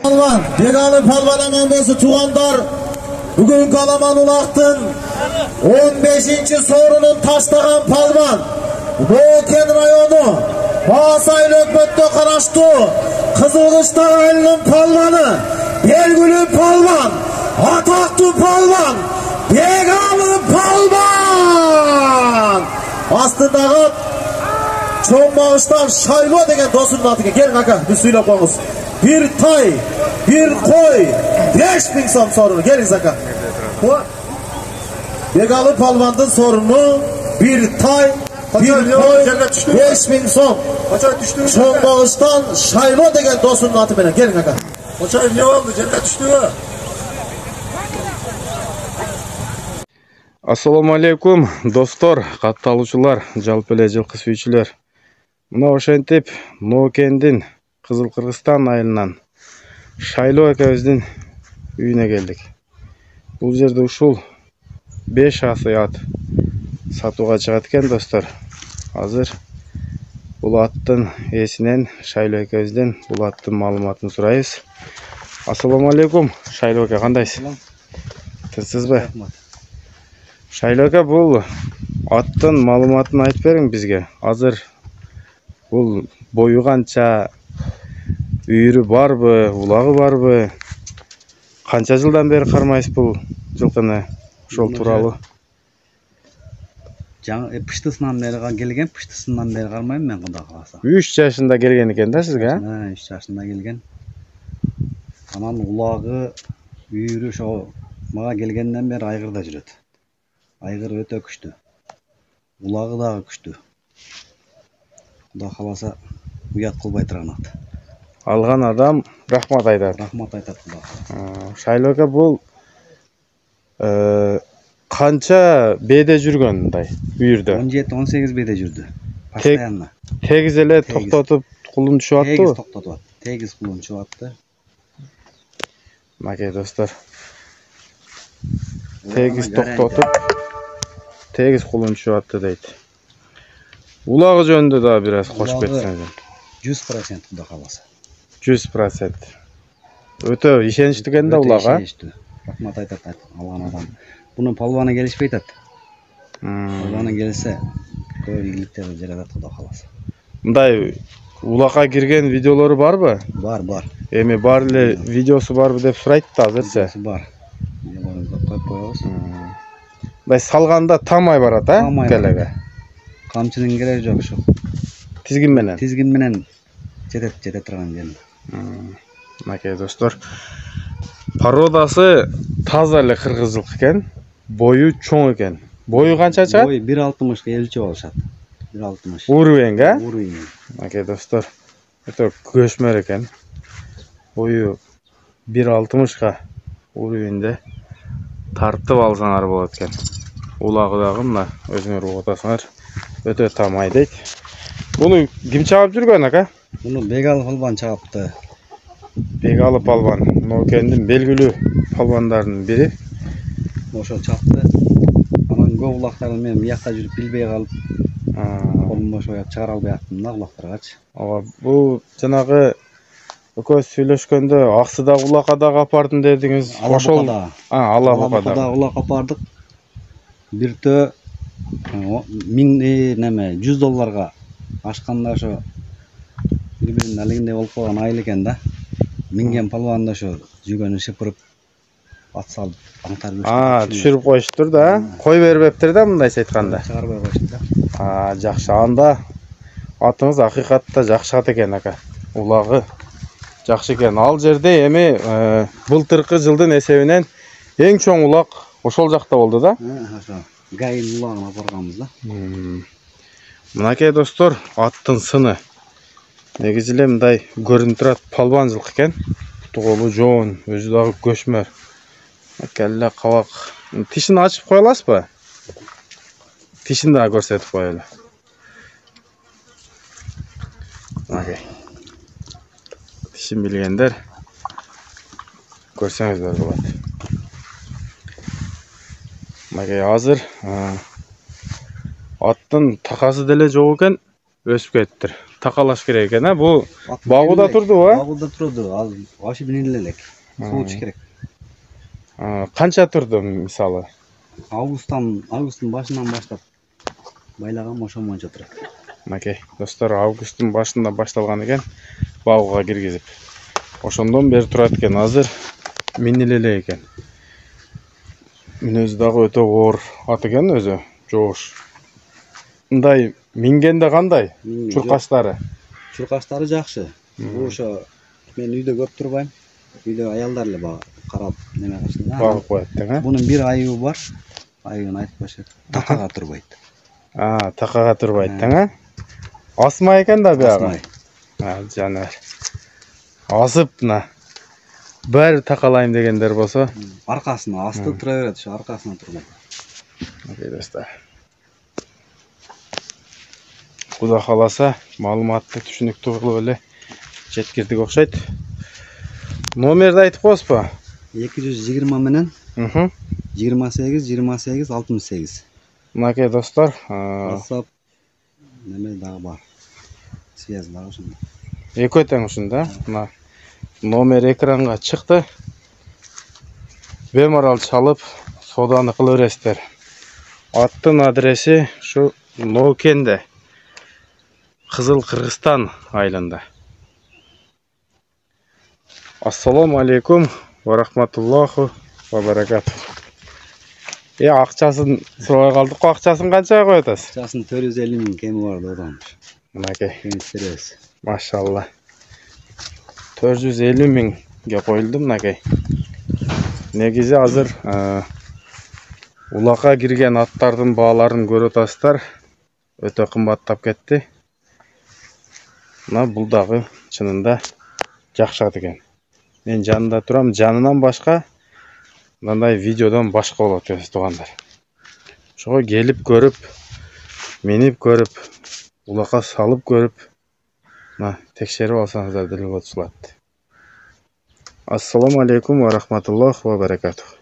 Palvan, Begalı Palvan anandası tuğandar, bugün Kalaman Ulaq'tın 15. sorunun taşlagan Palvan, Boğken rayonu, Bağsay Lökböt'te karaştı, Kızılkışlar aylının Palvanı, Belgülü Palvan, Ataklı Palvan, Begalı Palvan. Astındağı çoğun bağıştan Şaylo degen dosunun atıge. Gelin aka, bir suyla koğuz. Bir tay, bir koy, 5000 som sorunu. Gelin aka. Begalı Palvan'ın sorunu bir tay, bir koy, 5000 som. Çoğun bağıştan Şaylo degen dosunun atı benen. Gelin aka. Koçay ne oldu? Cennet düştü mü? Assalamu alaikum dostlar, катталуучулар, жалпы эле жылкы сүйүүчүлөр. Мына ошентип Ноокендин Кызыл Кыргызстан айылынан Шайлоо экебиздин үйүнө келдик. Бул жерде ушул 5 асый ат сатууга чыгат экен достор. Азыр бул аттын ээсинен Шайлоо экебизден бул аттын маалыматын сурайбыз. Assalamu alaikum Шайлоо эке, кандайсыз? Тынчсызбы? Шайлоо эке, бул аттын маалыматын айтып бериң бизге. Азыр бул бою канча, үйүрү барбы, улагы барбы? Канча жылдан бери кармайсыз бул жылкыны? Ошол тууралуу. Пыштысынан бери келген, пыштысынан бери кармайм мен, кудай кааласа. 3 жашында келген экен да сизге? 3 жашында келген. Анан улагы, үйүрү ошо мага келгенден бери айгырда жүрөт. Айгыр өтө күчтүү. Улагы дагы күчтүү. Кудай кааласа уят кылбай турган ат. Алган адам рахмат айтат. Рахмат айтат кудай кааласа. Шайлоо эке, бул канча бээде жүргөн мындай үйүрдө? 17-18 бээде жүрдү. Постоянно. Тегиз эле токтотуп кулун түшүп аттыбы? Тегиз токтотуп атты. Тегиз кулун түшүп атты. Маке достор. Тегиз токтотуп тегиз кулун түшүп атты дейт. Улагы жөнүндө да бир аз кошуп кетсеңиз. 100% кудай кааласа. 100%. Өтө ишеничтүү экен да улага. Рахмат айтат алган адам. Буну палваны келишпей атат. Палваны келсе көп ийгиликтер жаратат кудай кааласа. Мындай улакка кирген видеолору барбы? Бар. Эми бар эле видеосу барбы деп сурайт да азырча. Бар. Видеолорду коюп коебуз. Мындай салганда тамай барат, а? Келеге. Камчынын кереги жок ушу. Тизгин менен. Тизгин менен жете турган жерде. Маке достор. Породасы таза эле кыргызчылык экен. Бою чоң экен. Бою канча чыгат? Бою 1.60 элчеп алышат. 1.60. Уровень, а? Уровень. Маке достор. Өтө көшмөр экен. Бою 1.60 уровеньде тартып алсаңар болот экен. Улагы дагы мына өзүңөр угуп атасыңар. Өтө тамай дейт. Буну ким чабып жүргөн ака? Буну Бегалы Палван чабыпты. Бегалы Палван, Ноокендин белгилүү палвандарынын бири. Ошо чапты. Анан көп улактарды мен биякта жүрүп билбей калып, колумду ошо чыгара албай аттым да улактаргачы. Ага, бул жанагы экөөбүз сүйлөшкөндө Аксыда улакка дагы апардым дедиңиз. Ошол Алабукада улакка апардык. Биртөө 100 долларга ашканда ошо бири-биринин алегиндей болуп калган айыл экен да. Минген палванда ошо жүгөнү шыпырып ат салып аңтар түшүрүп коюштур да. Кой бербептир да мындайча айтканда. Чыгарбай коюшту да. Жакшы. Анда атыңыз акыйкатта жакшы ат экен ака. Улагы жакшы экен. Ал жерде эми былтыркы жылдын эсебинен эң чоң улак ошол жакта болду да. Ошо гайын улагына барганбыз да. Мынакей достор, аттын сыны. Негизи эле мындай көрүнүп турат палванчылык экен. Туголу жоон, өзү дагы көчмөр. Келе кабак. Тишин ачып кое аласызбы? Тишин да көрсөтүп коелу. Мынакей. Тишин билгендер көрсөңүздөр болот. Мынакей азыр аттын такасы деле жок экен, өсүп кетиптир. такалаш керек экен, а? Бул багууда турдубу, а? Багууда турду. Ал ашы бинеле элек. Суу ичиш керек. Канча турду мисалы? Августтун башынан баштап байлаган ошо боюнча турат. Мынакей, достор, августтун башында башталган экен багууга киргизип. Ошондон бери турат экен. Азыр миниле эле экен. Мүнөзү дагы өтө оор ат экен өзү, жоош. Мындай мингенде кандай? Чуркачтары? Чуркачтары жакшы. Бул ошо мен үйдө көп турбайм. Үйдө аялдар эле карап неме кылышты да. Багып коет тең, а? Бунун бир айыбы бар. Айыбын айтпашы. Такага турбайт. Такага турбайт тең, а? Асмай экен да биягы. Асмай. Жанар. Асып мына. Баары такалайм дегендер болсо, аркасына асты тура берет, ошо аркасына турбайт. Окей, достор. Куда кааласа, маалыматты түшүнүктүү кылып эле жеткирдик окшойт. Номерди айтып коесузбу? 220 менен 28 68. Мынакей достор, WhatsApp неме дагы бар. Связь дагы ошондо. Экөө тең ушунда. Мына номер экранга чыкты. Бемарал чалып, соданы кыла бересиздер. Аттын адреси ушу Ноокенде, Кызыл Кыргызстан айылында. Ассаламу алейкум ва рахматуллаху ва баракатух. Акчасын сурабай калдык го, акчасын канчага коюп атасыз? Акчасын 450 миң кеми бар да одан. Мынакей. Кемстеребиз. Машалла. 450 миңге коюлду мынакей. Негизи азыр улакка кирген аттардын бааларын көрүп атасыздар. Өтө кымбаттап кетти. Мына бул дагы чынында жакшы ат экен. Мен жанында турам, жанынан башка мындай видеодон башка болот өз туугандар. Ошого келип көрүп, минип көрүп, улакка салып көрүп, мына текшерип алсаңыздар деле болчулат. Ассаламу алейкум ва рахматуллахи ва баракатух.